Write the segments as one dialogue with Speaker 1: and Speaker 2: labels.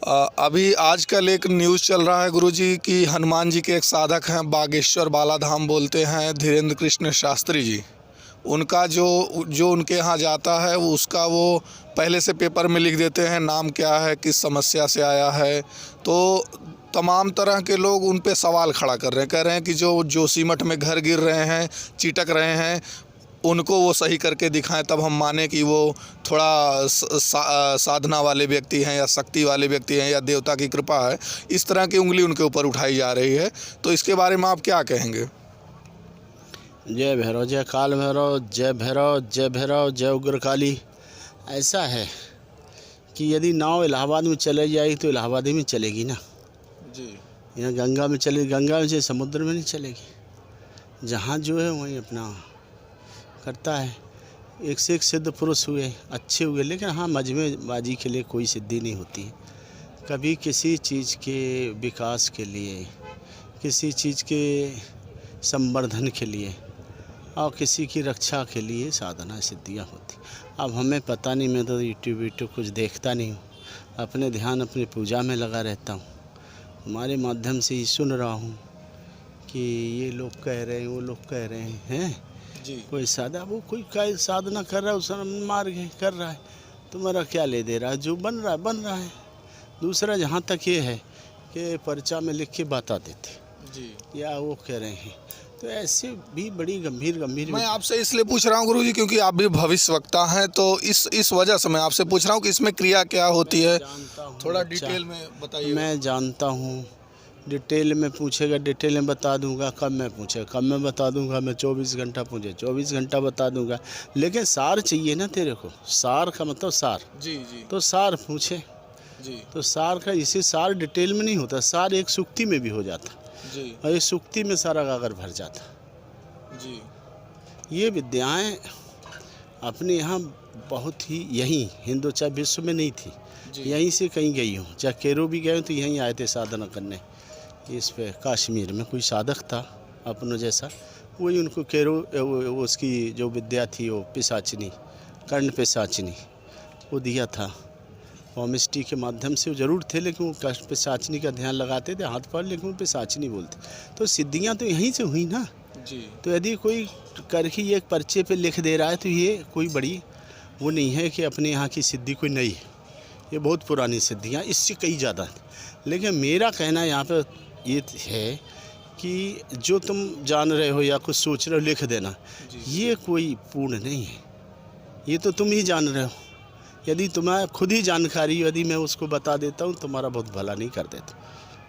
Speaker 1: अभी आजकल एक न्यूज़ चल रहा है गुरुजी कि हनुमान जी के एक साधक हैं, बागेश्वर बालाधाम बोलते हैं, धीरेन्द्र कृष्ण शास्त्री जी। उनका जो जो उनके यहाँ जाता है वो उसका वो पहले से पेपर में लिख देते हैं, नाम क्या है, किस समस्या से आया है। तो तमाम तरह के लोग उन पे सवाल खड़ा कर रहे हैं, कह रहे हैं कि जो जोशीमठ में घर गिर रहे हैं, चिटक रहे हैं, उनको वो सही करके दिखाएं, तब हम माने कि वो थोड़ा साधना वाले व्यक्ति हैं या शक्ति वाले व्यक्ति हैं या देवता की कृपा है। इस तरह की उंगली उनके ऊपर उठाई जा रही है, तो इसके बारे में आप क्या कहेंगे?
Speaker 2: जय भैरव, जय काल भैरव, जय भैरव, जय भैरव, जय उग्र काली। ऐसा है कि यदि नाव इलाहाबाद में चले जाएगी तो इलाहाबाद ही में चलेगी ना
Speaker 1: जी।
Speaker 2: यहाँ गंगा में चलेगी, गंगा में समुद्र में नहीं चलेगी। जहाँ जो है वहीं अपना करता है। एक से एक सिद्ध पुरुष हुए, अच्छे हुए, लेकिन हाँ मजमेबाजी के लिए कोई सिद्धि नहीं होती है। कभी किसी चीज़ के विकास के लिए, किसी चीज़ के संवर्धन के लिए और किसी की रक्षा के लिए साधना सिद्धियाँ होती। अब हमें पता नहीं, मैं तो यूट्यूब कुछ देखता नहीं हूँ, अपने ध्यान अपनी पूजा में लगा रहता हूँ। हमारे माध्यम से ही सुन रहा हूँ कि ये लोग कह रहे हैं, वो लोग कह रहे हैं
Speaker 1: जी।
Speaker 2: कोई कोई साधना कर रहा है, उस मार्ग है कर रहा है, तुम्हारा क्या ले दे रहा है, जो बन रहा है बन रहा है। दूसरा जहाँ तक ये है कि पर्चा में लिख के बता देते
Speaker 1: जी,
Speaker 2: या वो कह रहे हैं, तो ऐसे भी बड़ी गंभीर
Speaker 1: मैं आपसे इसलिए पूछ रहा हूँ गुरुजी क्योंकि आप भी भविष्यवक्ता हैं, तो इस वजह से मैं आपसे पूछ रहा हूँ कि इसमें क्रिया क्या होती है, थोड़ा डिटेल में बताइए।
Speaker 2: मैं जानता हूँ, डिटेल में पूछेगा डिटेल में बता दूंगा, कब में पूछेगा कब में बता दूंगा। मैं 24 घंटा पूछे 24 घंटा बता दूंगा, लेकिन सार चाहिए ना तेरे को। सार का मतलब सार
Speaker 1: जी जी
Speaker 2: तो सार पूछे
Speaker 1: जी
Speaker 2: तो सार का, इसी सार डिटेल में नहीं होता, सार एक सुक्ति में भी हो जाता
Speaker 1: जी
Speaker 2: और एक सुक्ति में सारा कागर भर जाता।
Speaker 1: जी।
Speaker 2: ये विद्याएं अपने यहाँ बहुत ही, यहीं हिंदू चाहे विश्व में नहीं थी, यहीं से कहीं गई हूँ। चाहे केरो भी गए तो यहीं आए थे साधना करने। इस पे कश्मीर में कोई साधक था अपनों जैसा, वही उनको केरो उसकी जो विद्या थी वो पिशाचिनी, कर्ण पिशाचिनी वो दिया था। होमिस्टी के माध्यम से वो जरूर थे, लेकिन वो पिशाचिनी का ध्यान लगाते थे हाथ पर, लेकिन वो पिशाचिनी बोलते। तो सिद्धियाँ तो यहीं से हुई ना
Speaker 1: जी।
Speaker 2: तो यदि कोई करके ये एक पर्चे पे लिख दे रहा है तो ये कोई बड़ी वो नहीं है कि अपने यहाँ की सिद्धि कोई नई है। ये बहुत पुरानी सिद्धियाँ, इससे कई ज़्यादा है। लेकिन मेरा कहना यहाँ पे ये है कि जो तुम जान रहे हो या कुछ सोच रहे हो लिख देना, ये कोई पूर्ण नहीं है। ये तो तुम ही जान रहे हो। यदि तुम्हें खुद ही जानकारी, यदि मैं उसको बता देता हूँ, तुम्हारा बहुत भला नहीं कर देता।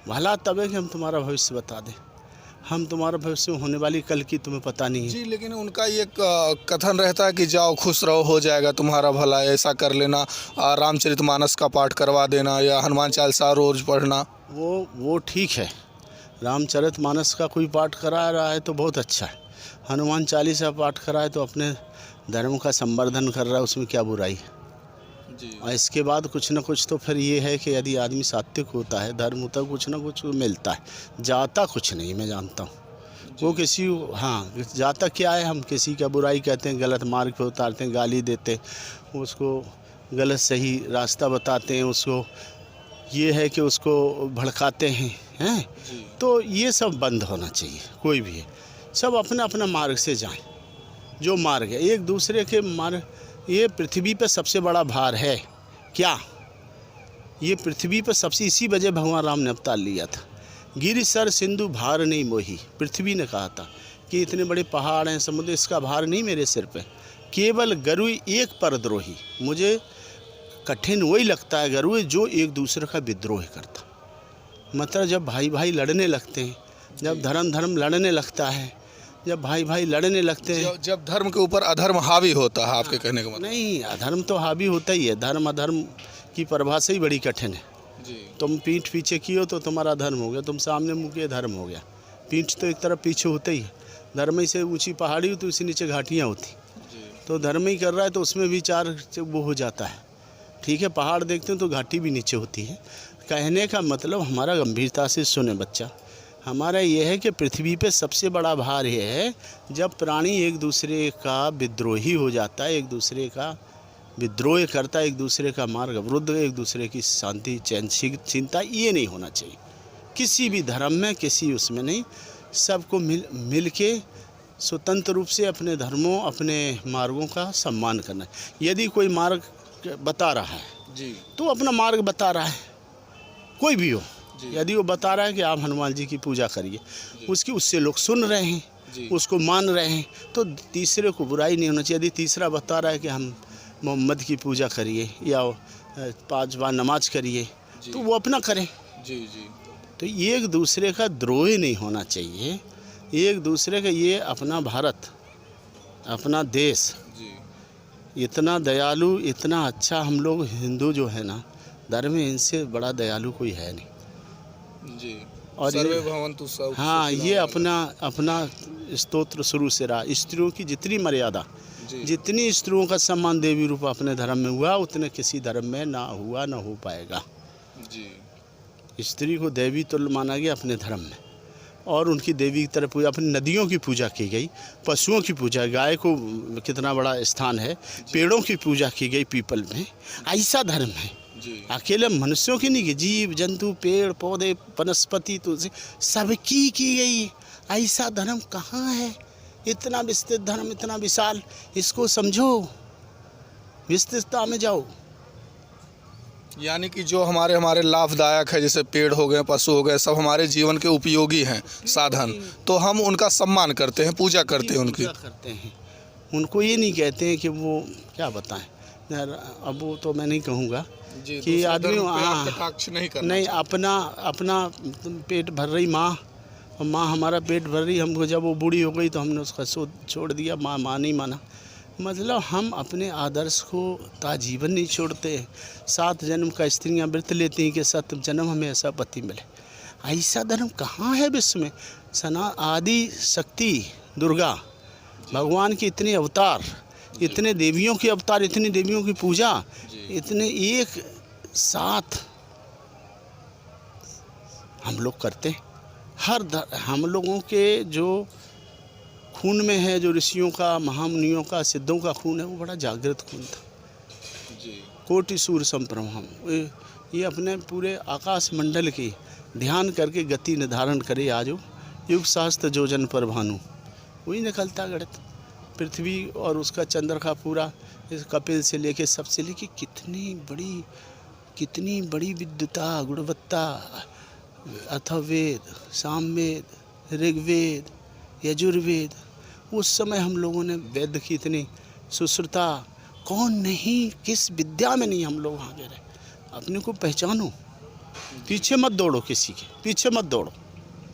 Speaker 2: भला तब है कि हम तुम्हारा भविष्य बता दें। हम तुम्हारा भविष्य में होने वाली कल की तुम्हें पता नहीं है
Speaker 1: जी, लेकिन उनका ये कथन रहता है कि जाओ खुश रहो, हो जाएगा तुम्हारा भला, ऐसा कर लेना, रामचरितमानस का पाठ करवा देना या हनुमान चालीसा रोज पढ़ना।
Speaker 2: वो ठीक है, रामचरितमानस का कोई पाठ करा रहा है तो बहुत अच्छा है। हनुमान चालीसा पाठ करा है तो अपने धर्म का संवर्धन कर रहा है, उसमें क्या बुराई है
Speaker 1: जी।
Speaker 2: और इसके बाद कुछ ना कुछ तो फिर ये है कि यदि आदमी सात्विक होता है, धर्म होता है, कुछ ना कुछ मिलता है। जाता कुछ नहीं, मैं जानता हूँ वो किसी, हाँ जाता क्या है, हम किसी का बुराई कहते हैं, गलत मार्ग पे उतारते हैं, गाली देते हैं, उसको गलत सही रास्ता बताते हैं, उसको ये है कि उसको भड़काते हैं तो ये सब बंद होना चाहिए। कोई भी है, सब अपना अपना मार्ग से जाएं, जो मार्ग है एक दूसरे के मार्ग। ये पृथ्वी पर सबसे बड़ा भार है क्या, ये पृथ्वी पर सबसे, इसी वजह भगवान राम ने अवतार लिया था। गिरि सर सिंधु भार नहीं मोही, पृथ्वी ने कहा था कि इतने बड़े पहाड़ हैं, समुद्र, इसका भार नहीं मेरे सिर पे। केवल गरुड़ एक परद्रोही, मुझे कठिन वही लगता है गरुड़ जो एक दूसरे का विद्रोह करता। मतलब जब भाई भाई लड़ने लगते हैं, जब धर्म लड़ने लगता है, जब भाई भाई लड़ने लगते हैं,
Speaker 1: जब धर्म के ऊपर अधर्म हावी होता है, आपके कहने का मतलब?
Speaker 2: नहीं, अधर्म तो हावी होता ही है। धर्म अधर्म की परिभाषा ही बड़ी कठिन है
Speaker 1: जी।
Speaker 2: तुम पीठ पीछे किए तो तुम्हारा धर्म हो गया, तुम सामने मुँह किए धर्म हो गया। पीठ तो एक तरफ पीछे होता ही है। धर्म ही से ऊंची पहाड़ी हो तो उससे नीचे घाटियाँ होती, तो धर्म ही कर रहा है तो उसमें भी चार वो हो जाता है। ठीक है, पहाड़ देखते हैं तो घाटी भी नीचे होती है। कहने का मतलब हमारा गंभीरता से सुने बच्चा, हमारा ये है कि पृथ्वी पे सबसे बड़ा भार ये है जब प्राणी एक दूसरे का विद्रोही हो जाता है, एक दूसरे का विद्रोह करता, एक दूसरे का मार्ग अवरुद्ध, एक दूसरे की शांति चैन चिंता, ये नहीं होना चाहिए किसी भी धर्म में, किसी उसमें नहीं। सबको मिल के स्वतंत्र रूप से अपने धर्मों, अपने मार्गों का सम्मान करना है। यदि कोई मार्ग बता रहा है
Speaker 1: जी
Speaker 2: तो अपना मार्ग बता रहा है, कोई भी हो। यदि वो बता रहा है कि आप हनुमान जी की पूजा करिए, उससे लोग सुन रहे हैं, उसको मान रहे हैं, तो तीसरे को बुराई नहीं होना चाहिए। यदि तीसरा बता रहा है कि हम मोहम्मद की पूजा करिए या 5 बार नमाज करिए, तो वो अपना करें।
Speaker 1: जी जी।
Speaker 2: तो ये एक दूसरे का द्रोह नहीं होना चाहिए। एक दूसरे का, ये अपना भारत, अपना देश
Speaker 1: जी
Speaker 2: इतना दयालु, इतना अच्छा, हम लोग हिंदू जो है ना धर्म में, इनसे बड़ा दयालु कोई है नहीं।
Speaker 1: जी।
Speaker 2: और
Speaker 1: सर्वे भवन्तु सब।
Speaker 2: हाँ, ये अपना स्तोत्र शुरू से रहा। स्त्रियों की जितनी मर्यादा, जितनी स्त्रियों का सम्मान देवी रूप अपने धर्म में हुआ, उतने किसी धर्म में ना हुआ, ना हो पाएगा।
Speaker 1: जी।
Speaker 2: स्त्री को देवी तुल्य माना गया अपने धर्म में, और उनकी देवी की तरह पूजा, अपनी नदियों की पूजा की गई, पशुओं की पूजा, गाय को कितना बड़ा स्थान है, पेड़ों की पूजा की गई पीपल में। ऐसा धर्म है, अकेले मनुष्यों की नहीं की, जीव जंतु, पेड़ पौधे, वनस्पति, तुलसी, सबकी की गई। ऐसा धर्म कहाँ है? इतना विस्तृत धर्म, इतना विशाल, इसको समझो, विस्तृतता में जाओ।
Speaker 1: यानी कि जो हमारे लाभदायक है, जैसे पेड़ हो गए, पशु हो गए, सब हमारे जीवन के उपयोगी हैं साधन, तो हम उनका सम्मान करते हैं, पूजा करते हैं, उनकी
Speaker 2: करते हैं। उनको ये नहीं कहते हैं कि वो क्या बताएं, अब वो तो मैं नहीं कहूँगा कि आदमी
Speaker 1: कटाक्ष नहीं करना,
Speaker 2: नहीं, अपना पेट भर रही माँ, हमारा पेट भर रही, हमको जब वो बूढ़ी हो गई तो हमने उसका छोड़ दिया, माँ नहीं माना। मतलब हम अपने आदर्श को ताजीवन नहीं छोड़ते। 7 जन्म का स्त्रियां व्रत लेती हैं कि 7 जन्म हमें ऐसा पति मिले। ऐसा धर्म कहाँ है विश्व में? आदि शक्ति दुर्गा भगवान की इतने अवतार, इतने देवियों के अवतार, इतनी देवियों की पूजा, इतने एक साथ हम लोग करते हैं। हम लोगों के जो खून में है, जो ऋषियों का, महामुनियों का, सिद्धों का खून है, वो बड़ा जागृत खून था जी। कोटि सूर्य समप्रभम, ये अपने पूरे आकाश मंडल की ध्यान करके गति निर्धारण करे आजो, युग शास्त्र जोजन पर भानु, वही निकलता गणित। पृथ्वी और उसका चंद्र का पूरा, इस कपिल से लेके सबसे लेके कितनी बड़ी विद्युता, गुणवत्ता, अथर्ववेद, सामवेद, ऋग्वेद, यजुर्वेद। उस समय हम लोगों ने वेद की इतनी सुश्रुता, कौन नहीं, किस विद्या में नहीं हम लोग आगे रहे। अपने को पहचानो, पीछे मत दौड़ो, किसी के पीछे मत दौड़ो,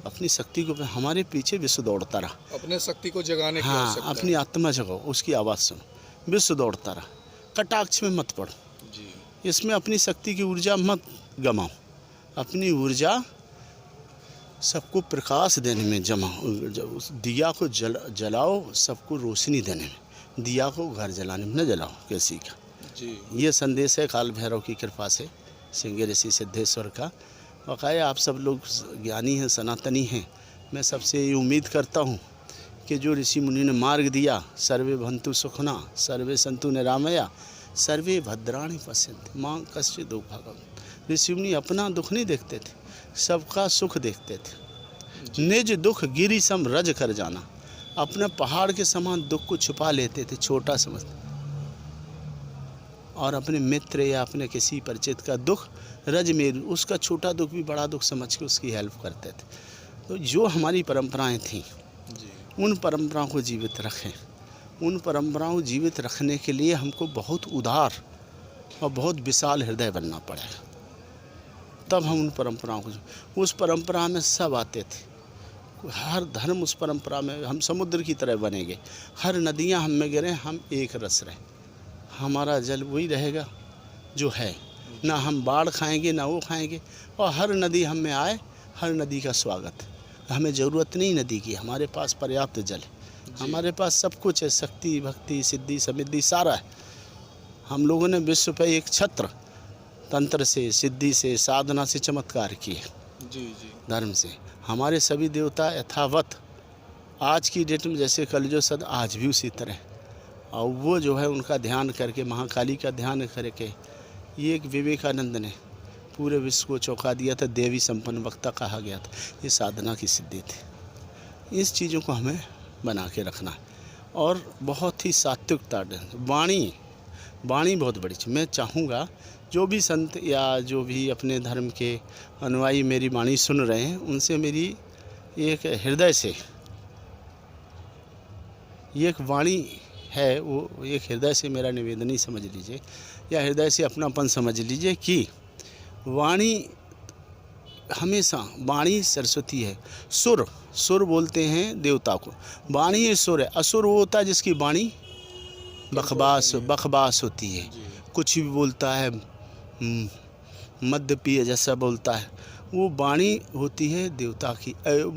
Speaker 2: अपनी शक्ति को, हमारे पीछे विश्व दौड़ता रहा,
Speaker 1: अपने शक्ति को जगाने की
Speaker 2: हाँ, अपनी आत्मा जगाओ, उसकी आवाज़ सुनो, विश्व दौड़ता रहा। कटाक्ष में मत पड़ो जी। इसमें अपनी शक्ति की ऊर्जा मत गमाओ, अपनी ऊर्जा सबको प्रकाश देने में उस दिया को जलाओ, सबको रोशनी देने में, दिया को घर जलाने में न जलाओ किसी का जी। ये संदेश है काल भैरव की कृपा से, सिंह ऋषि सिद्धेश्वर का। वाकई आप सब लोग ज्ञानी हैं, सनातनी हैं। मैं सबसे ये उम्मीद करता हूँ कि जो ऋषि मुनि ने मार्ग दिया, सर्वे भवन्तु सुखिनः, सर्वे सन्तु निरामया, सर्वे भद्राणि पश्यन्ति मां कश्चित् दुःखभाग्। ऋषि मुनि अपना दुख नहीं देखते थे, सबका सुख देखते थे। निज दुख गिरि सम रज कर जाना, अपने पहाड़ के समान दुख को छुपा लेते थे, छोटा समझते, और अपने मित्र या अपने किसी परिचित का दुख रज में, उसका छोटा दुख भी बड़ा दुख समझ के उसकी हेल्प करते थे। तो जो हमारी परंपराएं थीं, उन परंपराओं को जीवित रखें। उन परंपराओं को जीवित रखने के लिए हमको बहुत उदार और बहुत विशाल हृदय बनना पड़ेगा, तब हम उन परंपराओं को, उस परंपरा में सब आते थे, हर धर्म उस परंपरा में, हम समुद्र की तरह बनेंगे, हर नदियां हम में गिरें, हम एक रस रहें, हमारा जल वही रहेगा जो है, ना हम बाढ़ खाएंगे ना वो खाएंगे, और हर नदी हम में आए, हर नदी का स्वागत। हमें ज़रूरत नहीं नदी की, हमारे पास पर्याप्त जल है, हमारे पास सब कुछ है, शक्ति भक्ति सिद्धि समृद्धि सारा है। हम लोगों ने विश्व पर एक छत्र तंत्र से, सिद्धि से, साधना से चमत्कार किए जी। धर्म से हमारे सभी देवता यथावत आज की डेट में जैसे कल जो सद आज भी उसी तरह, और वो जो है उनका ध्यान करके, महाकाली का ध्यान करके, ये एक विवेकानंद ने पूरे विश्व को चौंका दिया था, देवी संपन्न वक्ता कहा गया था। ये साधना की सिद्धि थी। इस चीज़ों को हमें बना के रखना है और बहुत ही सात्विकता, वाणी बहुत बड़ी चीज़। मैं चाहूँगा जो भी संत या जो भी अपने धर्म के अनुयायी मेरी वाणी सुन रहे हैं, उनसे मेरी एक हृदय से ये एक वाणी है, वो एक हृदय से मेरा निवेदन ही समझ लीजिए, या हृदय से अपनापन समझ लीजिए कि वाणी हमेशा, वाणी सरस्वती है। सुर बोलते हैं देवता को, वाणी ये सुर है। असुर वो होता है जिसकी वाणी बकवास होती है, कुछ भी बोलता है, मद्य पिए जैसा बोलता है। वो वाणी होती है देवता की,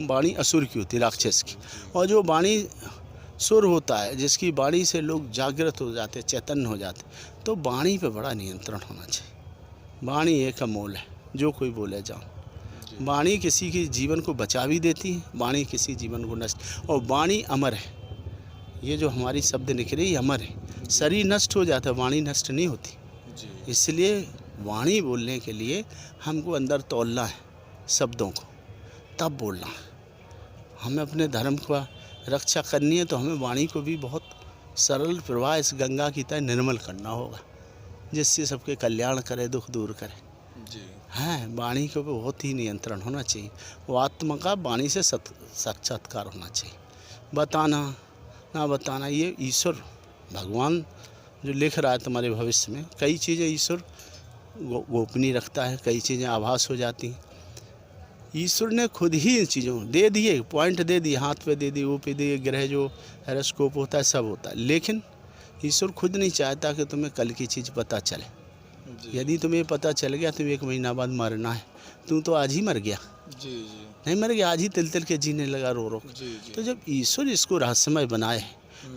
Speaker 2: वाणी असुर की होती है, राक्षस की। और जो वाणी सुर होता है, जिसकी वाणी से लोग जागृत हो जाते, चैतन्य हो जाते, तो वाणी पे बड़ा नियंत्रण होना चाहिए। वाणी एक अमोल है, जो कोई बोले जाओ। वाणी किसी के जीवन को बचा भी देती है, वाणी किसी जीवन को नष्ट, और वाणी अमर है। ये जो हमारी शब्द निकले ये अमर है। शरीर नष्ट हो जाता है, वाणी नष्ट नहीं होती। इसलिए वाणी बोलने के लिए हमको अंदर तौलना है शब्दों को, तब बोलना है। हमें अपने धर्म का रक्षा करनी है तो हमें वाणी को भी बहुत सरल प्रवाह इस गंगा की तरह निर्मल करना होगा, जिससे सबके कल्याण करे, दुख दूर करे। हाँ, वाणी को बहुत ही नियंत्रण होना चाहिए। वो आत्मा का वाणी से साक्षात्कार होना चाहिए। बताना ना बताना, ये ईश्वर भगवान जो लिख रहा है तुम्हारे भविष्य में, कई चीज़ें ईश्वर गोपनीय रखता है, कई चीज़ें आभास हो जाती हैं। ईश्वर ने खुद ही इन चीज़ों दे दिए, पॉइंट दे दिए, हाथ पे दे दिए, वो पे दिए, ग्रह जो हैरोस्कोप होता है सब होता है, लेकिन ईश्वर खुद नहीं चाहता कि तुम्हें कल की चीज़ पता चले। यदि तुम्हें पता चल गया तुम्हें 1 महीना बाद मरना है, तू तो आज ही मर गया। नहीं मर गया, आज ही तिल तिल के जीने लगा रो रो। तो जब ईश्वर इसको रहस्यमय बनाए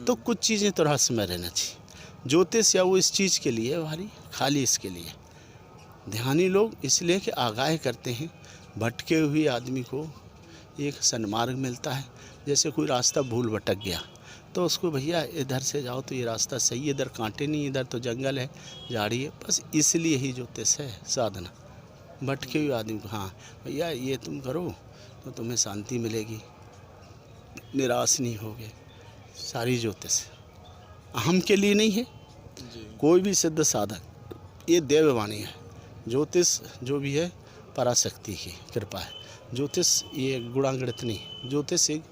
Speaker 2: तो कुछ चीज़ें तो रहस्यमय रहना चाहिए। ज्योतिष या वो इस चीज़ के लिए भारी, खाली इसके लिए ध्यानी लोग इसलिए कि आगाह करते हैं, भटके हुए आदमी को एक सन्मार्ग मिलता है। जैसे कोई रास्ता भूल भटक गया तो उसको, भैया इधर से जाओ तो ये रास्ता सही है, इधर कांटे नहीं, इधर तो जंगल है, झाड़ी है। बस इसलिए ही ज्योतिष है साधना, भटके हुए आदमी को, हाँ भैया ये तुम करो तो तुम्हें शांति मिलेगी, निराश नहीं होगे। सारी ज्योतिष अहम के लिए नहीं है। कोई भी सिद्ध साधक, ये देववाणी है। ज्योतिष जो भी है पराशक्ति की कृपा है। ज्योतिष ये गुणागणित नहीं, ज्योतिष एक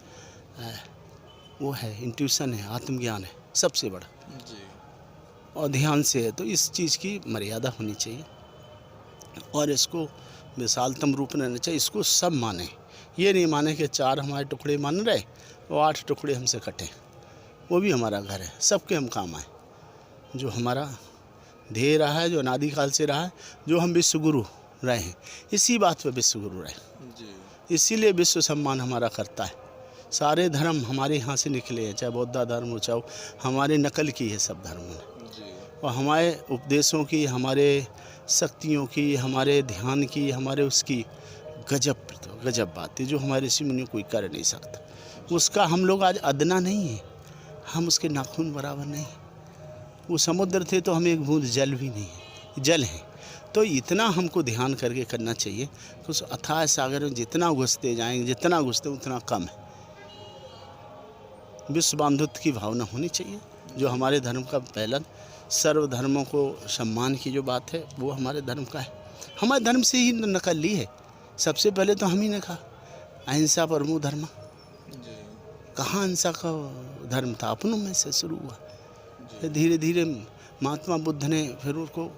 Speaker 2: वो है, इंट्यूशन है, आत्मज्ञान है सबसे बड़ा, और ध्यान से है। तो इस चीज़ की मर्यादा होनी चाहिए और इसको विशालतम रूप में रहना चाहिए। इसको सब माने, ये नहीं माने कि 4 हमारे टुकड़े मान रहे और 8 टुकड़े हमसे कटे, वो भी हमारा घर है, सबके हम काम आए। जो हमारा ध्येय रहा है, जो अनादिकाल से रहा है, जो हम विश्वगुरु रहे हैं, इसी बात पे विश्वगुरु रहे। इसीलिए विश्व सम्मान हमारा करता है। सारे धर्म हमारे यहाँ से निकले हैं, चाहे बौद्ध धर्म हो, चाहे हमारे नकल की है सब धर्मों ने, और हमारे उपदेशों की, हमारे शक्तियों की, हमारे ध्यान की, हमारे उसकी गजब बात है जो हमारे ऋषि मुनि कोई कर नहीं सकता। उसका हम लोग आज अदना नहीं है, हम उसके नाखून बराबर नहीं। वो समुद्र थे तो हमें एक बूंद जल भी नहीं है, जल है। तो इतना हमको ध्यान करके करना चाहिए कि उस अथाह सागर में जितना घुसते जाएंगे, जितना घुसते उतना कम है। विश्व बंधुत्व की भावना होनी चाहिए, जो हमारे धर्म का पहला, सर्व धर्मों को सम्मान की जो बात है वो हमारे धर्म का है। हमारे धर्म से ही नकल ली है। सबसे पहले तो हम ही ने कहा अहिंसा परमो धर्म। कहाँ अहिंसा का धर्म था, अपनों में से शुरू हुआ। धीरे धीरे महात्मा बुद्ध ने, फिर उनको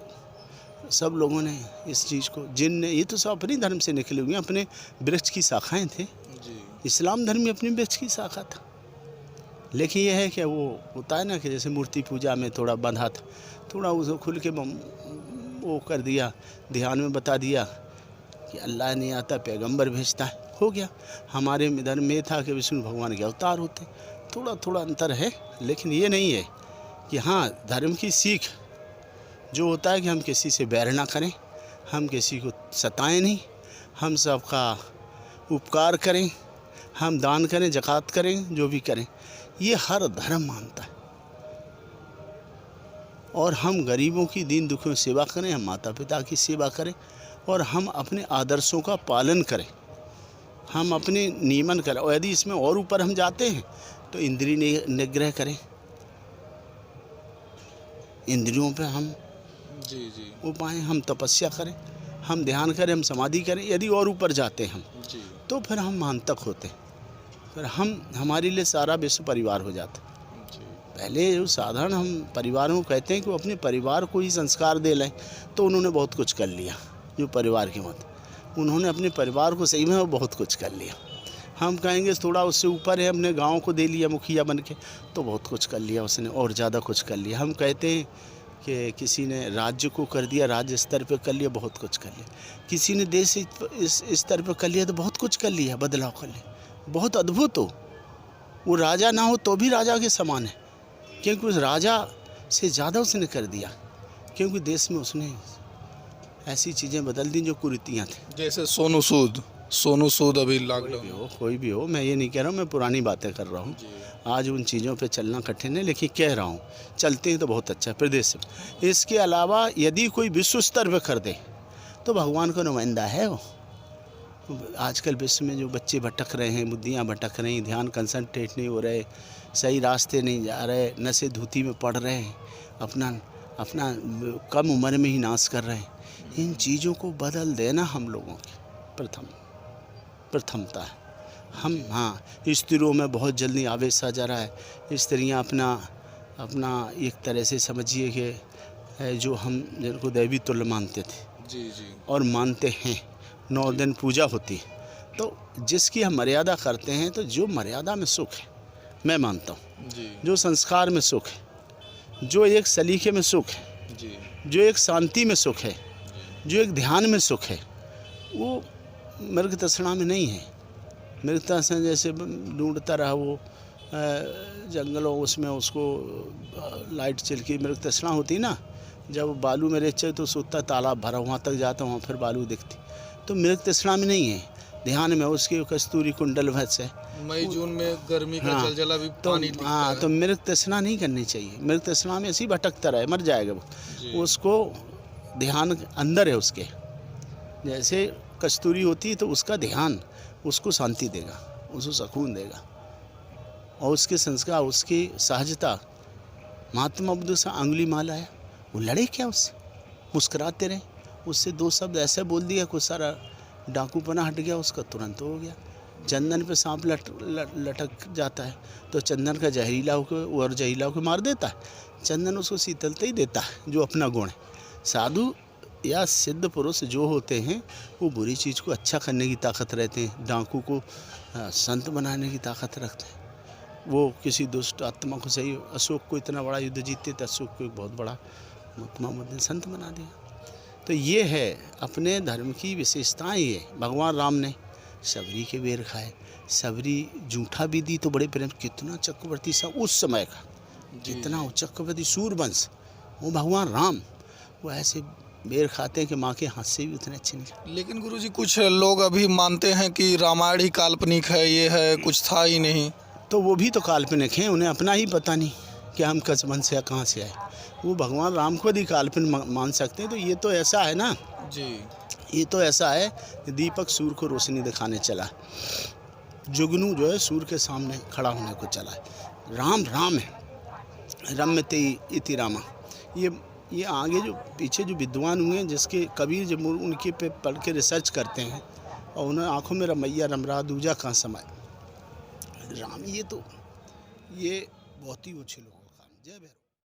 Speaker 2: सब लोगों ने इस चीज़ को, जिनने, ये तो सब अपने धर्म से निकले हुए, अपने वृक्ष की शाखाएं थे। इस्लाम धर्म में अपनी वृक्ष की शाखा था। लेकिन यह है कि वो होता है ना कि जैसे मूर्ति पूजा में थोड़ा बंधा था, थोड़ा उसको खुल के वो कर दिया, ध्यान में बता दिया कि अल्लाह नहीं आता, पैगंबर भेजता है, हो गया। हमारे धर्म में था कि विष्णु भगवान के अवतार होते। थोड़ा थोड़ा अंतर है, लेकिन ये नहीं है कि हाँ, धर्म की सीख जो होता है कि हम किसी से बैर ना करें, हम किसी को सताएं नहीं, हम सबका उपकार करें, हम दान करें, ज़कात करें, जो भी करें, ये हर धर्म मानता है। और हम गरीबों की दीन दुखियों की सेवा करें, हम माता पिता की सेवा करें और हम अपने आदर्शों का पालन करें, हम अपने नियमन करें। और यदि इसमें और ऊपर हम जाते हैं तो इंद्रिय निग्रह करें, इंद्रियों पे हम उपाय, हम तपस्या करें, हम ध्यान करें, हम समाधि करें। यदि और ऊपर जाते हैं हम तो फिर हम महानतक होते हैं, फिर हमारे लिए सारा विश्व परिवार हो जाता। पहले जो साधारण हम परिवारों को कहते हैं कि वो अपने परिवार को ही संस्कार दे लें, तो उन्होंने बहुत कुछ कर लिया। जो परिवार के मत, उन्होंने अपने परिवार को सही में वो बहुत कुछ कर लिया। हम कहेंगे थोड़ा उससे ऊपर है, हमने गांव को दे लिया मुखिया बन के, तो बहुत कुछ कर लिया उसने, और ज़्यादा कुछ कर लिया। हम कहते हैं कि किसी ने राज्य को कर दिया, राज्य स्तर पे कर लिया, बहुत कुछ कर लिया। किसी ने देश इस स्तर पे कर लिया तो बहुत कुछ कर लिया, बदलाव कर लिया, बहुत अद्भुत हो। वो राजा ना हो तो भी राजा के समान है, क्योंकि उस राजा से ज़्यादा उसने कर दिया, क्योंकि देश में उसने ऐसी चीज़ें बदल दी जो कुरीतियाँ थी।
Speaker 1: जैसे सोनू सूद अभी लॉकडाउन।
Speaker 2: कोई भी हो, मैं ये नहीं कह रहा हूँ, मैं पुरानी बातें कर रहा हूँ। आज उन चीज़ों पे चलना कठिन है, लेकिन कह रहा हूँ चलते हैं तो बहुत अच्छा है प्रदेश में। इसके अलावा यदि कोई विश्व स्तर पे कर दे तो भगवान का नुमाइंदा है वो। आजकल विश्व में जो बच्चे भटक रहे हैं, बुद्धियाँ भटक रही, ध्यान कंसंट्रेट नहीं हो रहे, सही रास्ते नहीं जा रहे, नशे धूती में पड़ रहे हैं, अपना कम उम्र में ही नाश कर रहे हैं। इन चीज़ों को बदल देना हम लोगों की प्रथमता है। हम स्त्रियों में बहुत जल्दी आवेश आ जा रहा है। स्त्रियाँ अपना एक तरह से समझिए कि जो हम जिनको दैवी तुल्य मानते थे और मानते हैं, 9 दिन पूजा होती है, तो जिसकी हम मर्यादा करते हैं, तो जो मर्यादा में सुख है, मैं मानता हूँ, जो संस्कार में सुख है, जो एक सलीके में सुख है, जो एक शांति में सुख है, जो एक ध्यान में सुख है, वो मृग तृष्णा में नहीं है। मृग तृष्णा जैसे ढूंढता रहा वो जंगलों, उसमें उसको लाइट चल के मृग तृष्णा होती ना, जब बालू में रेत तो सोता तालाब भरा, वहाँ तक जाता, वहाँ फिर बालू दिखती, तो मृग तृष्णा में नहीं है, ध्यान में। उसकी कस्तूरी कुंडल भस है,
Speaker 1: मई जून में गर्मी का जलजला भी पानी दिखता है।
Speaker 2: तो मृग तृष्णा नहीं करनी चाहिए। मृग तृष्णा में ऐसे ही भटकता रहे, मर जाएगा वो। उसको ध्यान अंदर है उसके, जैसे कस्तूरी होती है, तो उसका ध्यान उसको शांति देगा, उसको सुकून देगा, और उसके संस्कार, उसकी सहजता। महात्मा बुद्ध से अंगुली माल आया, वो लड़े क्या उससे, मुस्कुराते रहे, उससे 2 शब्द ऐसे बोल दिया, कुछ सारा डाकूपना हट गया, उसका तुरंत हो गया। चंदन पे सांप लटक जाता है, तो चंदन का जहरीला होकर और जहरीला होकर मार देता है, चंदन उसको शीतलता ही देता है, जो अपना गुण है। साधु या सिद्ध पुरुष जो होते हैं, वो बुरी चीज़ को अच्छा करने की ताकत रहते हैं, डाकू को संत बनाने की ताकत रखते हैं। वो किसी दुष्ट आत्मा को सही, अशोक को इतना बड़ा युद्ध जीते थे, अशोक को एक बहुत बड़ा महात्मा बुद्ध ने संत बना दिया। तो ये है अपने धर्म की विशेषताएं। ये भगवान राम ने सबरी के बेर खाए, सबरी जूठा भी दी तो बड़े प्रेम। कितना चक्रवर्ती सा उस समय का, कितना चक्रवर्ती सूरवंश, वो भगवान राम, वो ऐसे बेर खाते हैं कि माँ के हाथ से भी उतने अच्छे नहीं।
Speaker 1: लेकिन गुरुजी कुछ लोग अभी मानते हैं कि रामायण ही काल्पनिक है, ये है, कुछ था ही नहीं।
Speaker 2: तो वो भी तो काल्पनिक हैं, उन्हें अपना ही पता नहीं कि हम किस मन से कहाँ से आए। वो भगवान राम को भी काल्पनिक मान सकते हैं। तो ये तो ऐसा है ना
Speaker 1: जी,
Speaker 2: ये तो ऐसा है कि दीपक सूर्य को रोशनी दिखाने चला, जुगनू जो है सूर्य के सामने खड़ा होने को चला है। राम राम है, रम्यते इति रामा। ये आगे जो पीछे जो विद्वान हुए हैं, जिसके कबीर जब उनके पे पढ़ के रिसर्च करते हैं, और उन्हें आँखों में रमैया रमरा दूजा कहाँ समय राम, ये बहुत ही अच्छे लोगों का काम। जय भैरव।